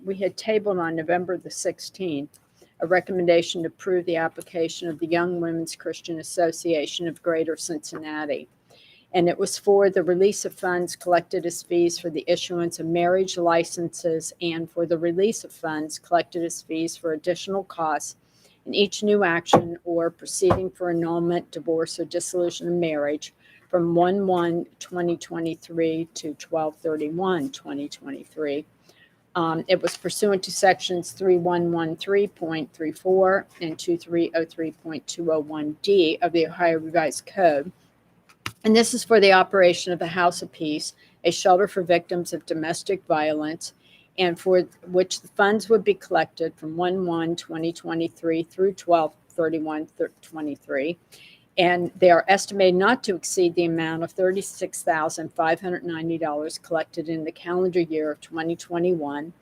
we had tabled on November the 16th a recommendation to approve the application of the Young Women's Christian Association of Greater Cincinnati. And it was for the release of funds collected as fees for the issuance of marriage licenses and for the release of funds collected as fees for additional costs in each new action or proceeding for annulment, divorce, or dissolution of marriage from 1/1/2023 to 12/31/2023. It was pursuant to sections 3113.34 and 2303.201D of the Ohio Revised Code. And this is for the operation of the House of Peace, a shelter for victims of domestic violence, and for which the funds would be collected from 1/1/2023 through 12/31/23. And they are estimated not to exceed the amount of $36,590 collected in the calendar year of 2021,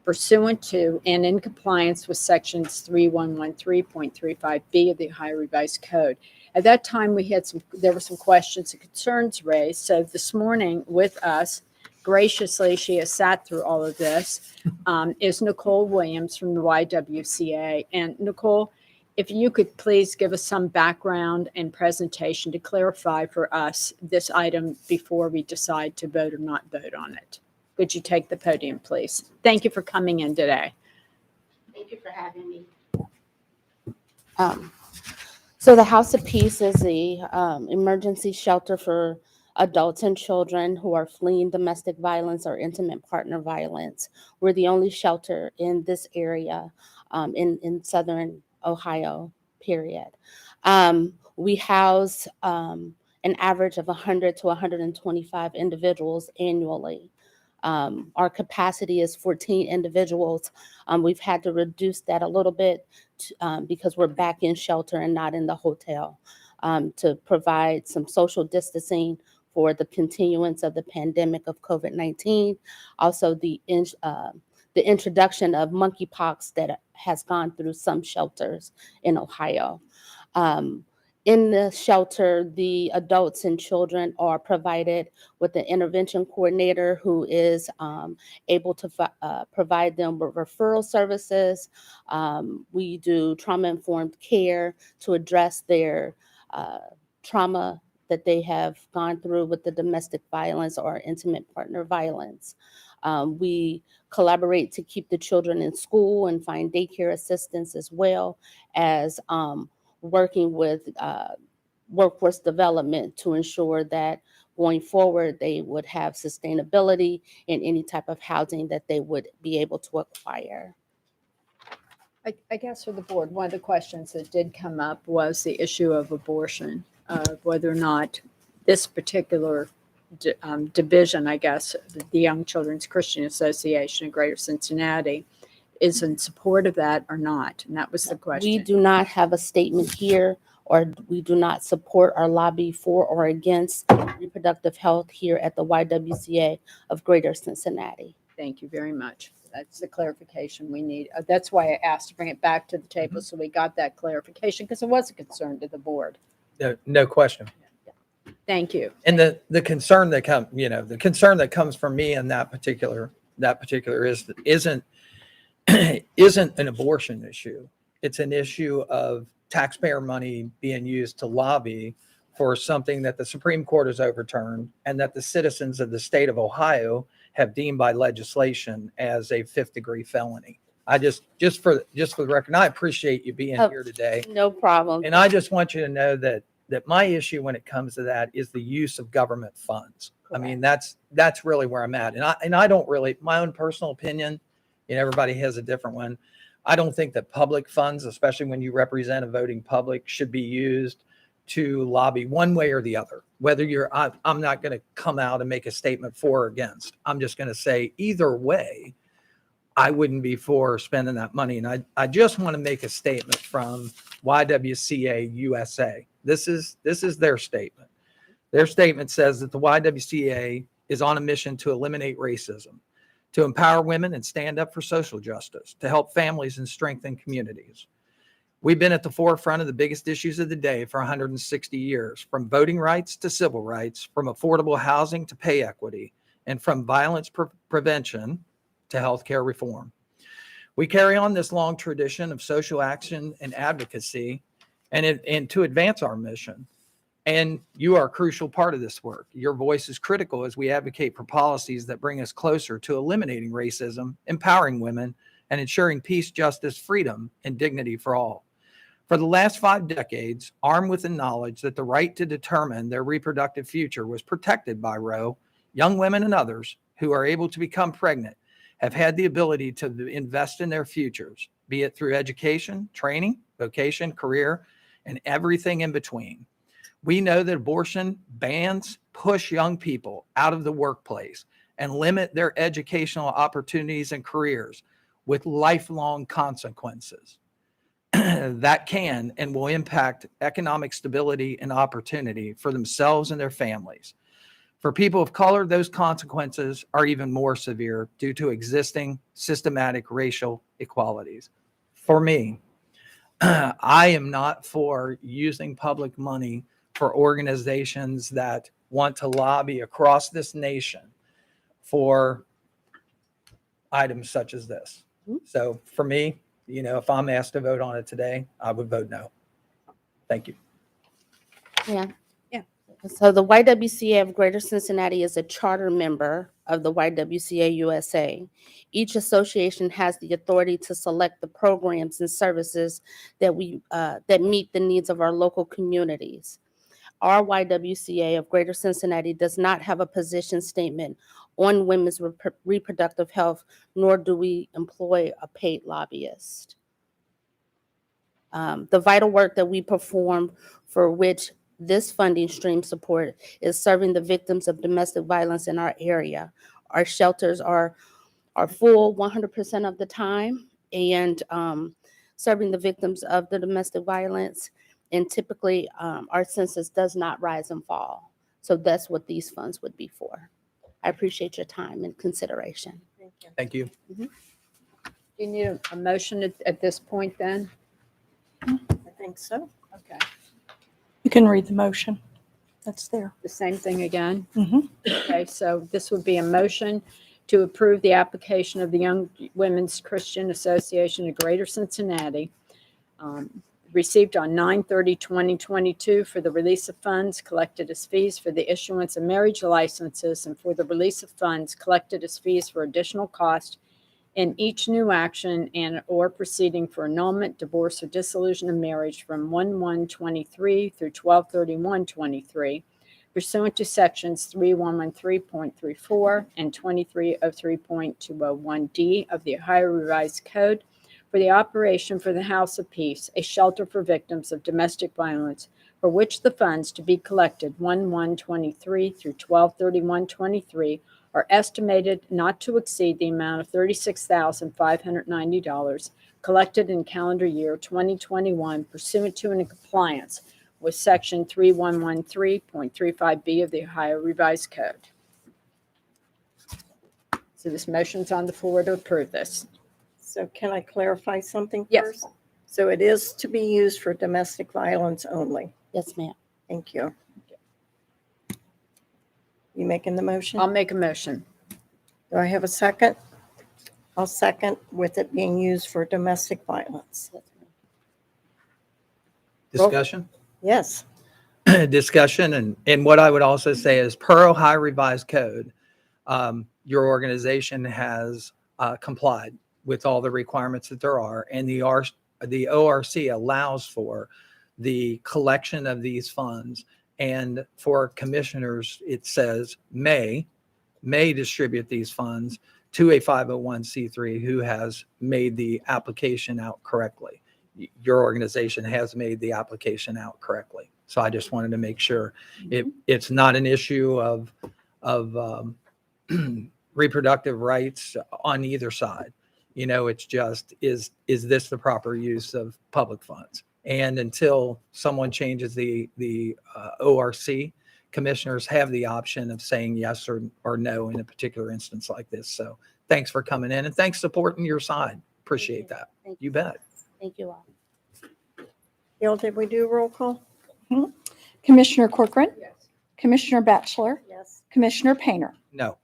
pursuant to and in compliance with sections 3113.35B of the Ohio Revised Code. At that time, there were some questions and concerns raised. So this morning with us, graciously, she has sat through all of this, is Nicole Williams from the YWCA. And Nicole, if you could please give us some background and presentation to clarify for us this item before we decide to vote or not vote on it. Could you take the podium, please? Thank you for coming in today. Thank you for having me. So the House of Peace is the emergency shelter for adults and children who are fleeing domestic violence or intimate partner violence. We're the only shelter in this area in Southern Ohio, period. We house an average of 100 to 125 individuals annually. Our capacity is 14 individuals. We've had to reduce that a little bit because we're back in shelter and not in the hotel to provide some social distancing for the continuance of the pandemic of COVID-19. Also, the introduction of monkeypox that has gone through some shelters in Ohio. In the shelter, the adults and children are provided with an intervention coordinator who is able to provide them with referral services. We do trauma-informed care to address their trauma that they have gone through with the domestic violence or intimate partner violence. We collaborate to keep the children in school and find daycare assistance, as well as working with workforce development to ensure that going forward they would have sustainability in any type of housing that they would be able to acquire. I guess for the board, one of the questions that did come up was the issue of abortion, whether or not this particular division, I guess, the Young Children's Christian Association of Greater Cincinnati, is in support of that or not. And that was the question. We do not have a statement here, or we do not support or lobby for or against reproductive health here at the YWCA of Greater Cincinnati. Thank you very much. That's the clarification we need. That's why I asked to bring it back to the table, so we got that clarification, because it was a concern to the board. No question. Thank you. And the concern that comes from me in that particular isn't an abortion issue. It's an issue of taxpayer money being used to lobby for something that the Supreme Court has overturned and that the citizens of the state of Ohio have deemed by legislation as a 5th-degree felony. I just for the record, I appreciate you being here today. No problem. And I just want you to know that my issue when it comes to that is the use of government funds. Correct. I mean, that's really where I'm at. And I don't really, my own personal opinion, everybody has a different one. I don't think that public funds, especially when you represent a voting public, should be used to lobby one way or the other. Whether I'm not going to come out and make a statement for or against. I'm just going to say either way, I wouldn't be for spending that money. And I just want to make a statement from YWCA USA. This is their statement. Their statement says that the YWCA is on a mission to eliminate racism, to empower women and stand up for social justice, to help families and strengthen communities. We've been at the forefront of the biggest issues of the day for 160 years, from voting rights to civil rights, from affordable housing to pay equity, and from violence prevention to healthcare reform. We carry on this long tradition of social action and advocacy and to advance our mission. And you are a crucial part of this work. Your voice is critical as we advocate for policies that bring us closer to eliminating racism, empowering women, and ensuring peace, justice, freedom, and dignity for all. For the last 5 decades, armed with the knowledge that the right to determine their reproductive future was protected by Roe, young women and others who are able to become pregnant have had the ability to invest in their futures, be it through education, training, vocation, career, and everything in between. We know that abortion bans push young people out of the workplace and limit their educational opportunities and careers with lifelong consequences that can and will impact economic stability and opportunity for themselves and their families. For people of color, those consequences are even more severe due to existing systematic racial inequalities. For me, I am not for using public money for organizations that want to lobby across this nation for items such as this. So for me, if I'm asked to vote on it today, I would vote no. Thank you. Yeah. Yeah. So the YWCA of Greater Cincinnati is a charter member of the YWCA USA. Each association has the authority to select the programs and services that that meet the needs of our local communities. Our YWCA of Greater Cincinnati does not have a position statement on women's reproductive health, nor do we employ a paid lobbyist. The vital work that we perform, for which this funding stream support, is serving the victims of domestic violence in our area. Our shelters are full 100% of the time, and serving the victims of the domestic violence. And typically, our census does not rise and fall. So that's what these funds would be for. I appreciate your time and consideration. Thank you. Thank you. Do you need a motion at this point then? I think so. Okay. You can read the motion. That's there. The same thing again? Mhm. Okay, so this would be a motion to approve the application of the Young Women's Christian Association of Greater Cincinnati, received on 9/30/2022 for the release of funds collected as fees for the issuance of marriage licenses and for the release of funds collected as fees for additional cost in each new action and or proceeding for annulment, divorce, or dissolution of marriage from 1/1/23 through 12/31/23 pursuant to sections 3113.34 and 2303.201D of the Ohio Revised Code for the operation for the House of Peace, a shelter for victims of domestic violence, for which the funds to be collected 1/1/23 through 12/31/23 are estimated not to exceed the amount of $36,590 collected in calendar year 2021 pursuant to and in compliance with section 3113.35B of the Ohio Revised Code. So this motion's on the floor to approve this. So can I clarify something Yes. first? So it is to be used for domestic violence only. Yes, ma'am. Thank you. You making the motion? I'll make a motion. Do I have a second? I'll second, with it being used for domestic violence. Discussion? Yes. Discussion. And what I would also say is per Ohio Revised Code, your organization has complied with all the requirements that there are. And the ORC allows for the collection of these funds. And for commissioners, it says may distribute these funds to a 501c3 who has made the application out correctly. Your organization has made the application out correctly. So I just wanted to make sure it's not an issue of reproductive rights on either side. It's just, is this the proper use of public funds? And until someone changes the ORC, commissioners have the option of saying yes or no in a particular instance like this. So thanks for coming in and thanks for supporting your side. Appreciate that. Thank You bet. Thank you all. Gail, did we do a roll call? Commissioner Corcoran, Yes. Commissioner Batchelor, Yes. Commissioner Painter. No.